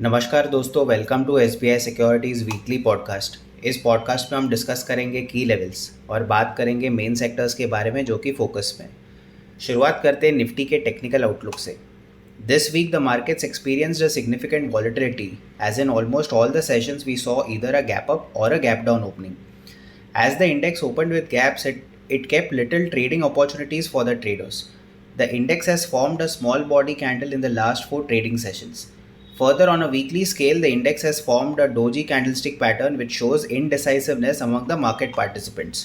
नमस्कार दोस्तों, welcome to SBI securities weekly podcast. इस पॉडकास्ट में हम डिस्कस करेंगे की लेवल्स और बात करेंगे मेन सेक्टर्स के बारे में जो कि फोकस में। शुरुआत करते हैं निफ्टी के टेक्निकल आउटलुक से। This week the markets experienced a significant volatility as in almost all the sessions we saw either a gap up or a gap down opening. As the index opened with gaps, it kept little trading opportunities for the traders. The index has formed a small body candle in the last 4 trading sessions. Further, on a weekly scale, the index has formed a doji candlestick pattern which shows indecisiveness among the market participants.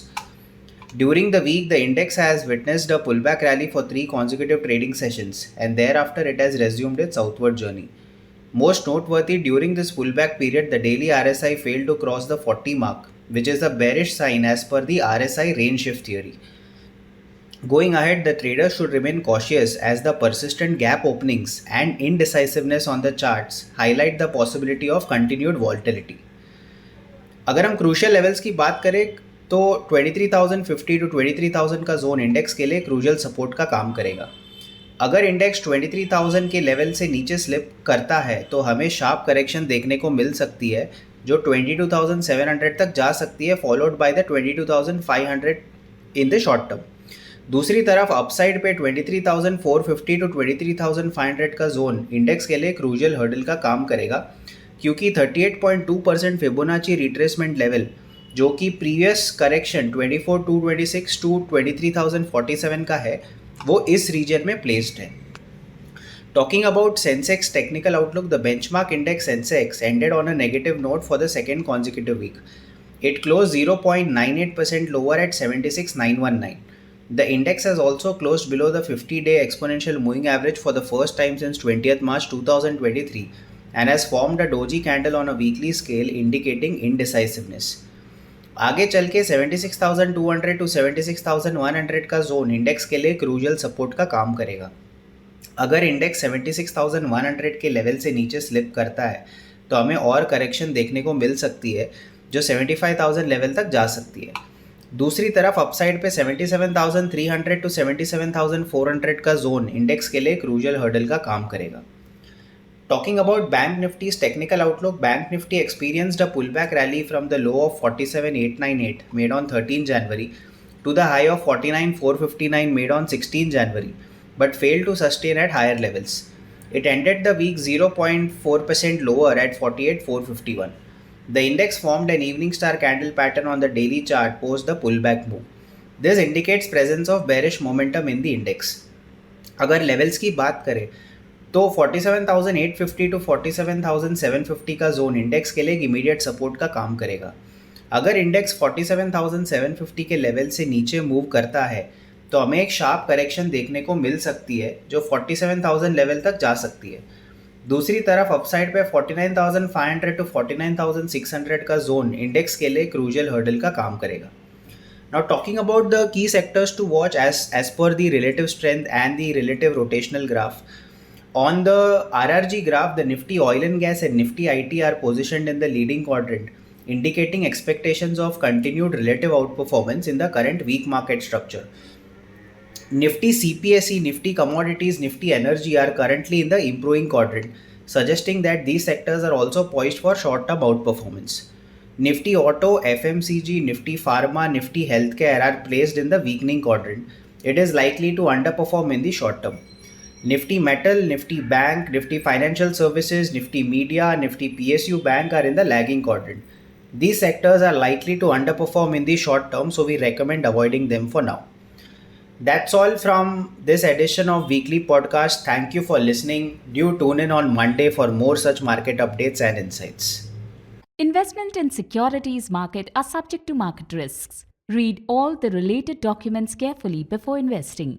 During the week, the index has witnessed a pullback rally for 3 consecutive trading sessions, and thereafter it has resumed its southward journey. Most noteworthy, during this pullback period, the daily RSI failed to cross the 40 mark, which is a bearish sign as per the RSI range shift theory. Going ahead, the traders should remain cautious as the persistent gap openings and indecisiveness on the charts highlight the possibility of continued volatility. अगर हम crucial levels की बात करें तो 23,050 to 23,000 का zone index के लिए crucial support का काम करेगा. अगर इंडेक्स 23,000 के लेवल से नीचे स्लिप करता है तो हमें शार्प करेक्शन देखने को मिल सकती है जो 22,700 तक जा सकती है, followed by the 22,500 in the short term. दूसरी तरफ अपसाइड पे 23,450 टू 23,500 का जोन इंडेक्स के लिए क्रूशियल हर्डल का काम करेगा, क्योंकि 38.2% फिबोनाची रिट्रेसमेंट लेवल जो कि प्रीवियस करेक्शन 24,226 टू 23,047 का है वो इस रीजन में प्लेस्ड है. Talking about Sensex technical outlook, the benchmark index Sensex ended on a negative note for the second consecutive week. It closed 0.98% lower at 76,919. The index has also closed below the 50-day exponential moving average for the first time since 20th March 2023 and has formed a doji candle on a weekly scale indicating indecisiveness. आगे चल के 76,200 to 76,100 का zone index के लिए crucial support का काम करेगा. अगर इंडेक्स 76,100 के लेवल से नीचे स्लिप करता है तो हमें और करेक्शन देखने को मिल सकती है जो 75,000 लेवल तक जा सकती है. दूसरी तरफ अपसाइड पे 77,300 टू 77,400 का जोन इंडेक्स के लिए क्रूशियल हर्डल का काम करेगा. Talking about Bank Nifty's technical outlook, Bank Nifty experienced a pullback rally from the low of 47,898 made on 13 January to the high of 49,459 made on 16 January, but failed to sustain at higher levels. It ended the week 0.4% lower at 48,451. The index formed an evening star candle pattern on the daily chart post the pullback move. This indicates presence of bearish momentum in the index. अगर levels की बात करें तो 47,850 to 47,750 का zone index के लिए एक immediate support का काम करेगा. अगर इंडेक्स 47,750 के लेवल से नीचे मूव करता है तो हमें एक शार्प करेक्शन देखने को मिल सकती है जो 47,000 लेवल तक जा सकती है. दूसरी तरफ अपसाइड पे 49,500 टू 49,600 का जोन इंडेक्स के लिए क्रूशियल हर्डल का काम करेगा. Now talking about the key sectors to watch as per the relative strength and the relative rotational graph. On the RRG graph, the Nifty Oil and Gas and Nifty IT are positioned in the leading quadrant, indicating expectations of continued relative outperformance in the current weak market structure. Nifty CPSE, Nifty Commodities, Nifty Energy are currently in the improving quadrant, suggesting that these sectors are also poised for short-term outperformance. Nifty Auto, FMCG, Nifty Pharma, Nifty Healthcare are placed in the weakening quadrant. It is likely to underperform in the short term. Nifty Metal, Nifty Bank, Nifty Financial Services, Nifty Media, Nifty PSU Bank are in the lagging quadrant. These sectors are likely to underperform in the short term, so we recommend avoiding them for now. That's all from this edition of Weekly Podcast. Thank you for listening. Do tune in on Monday for more such market updates and insights. Investment in securities market are subject to market risks. Read all the related documents carefully before investing.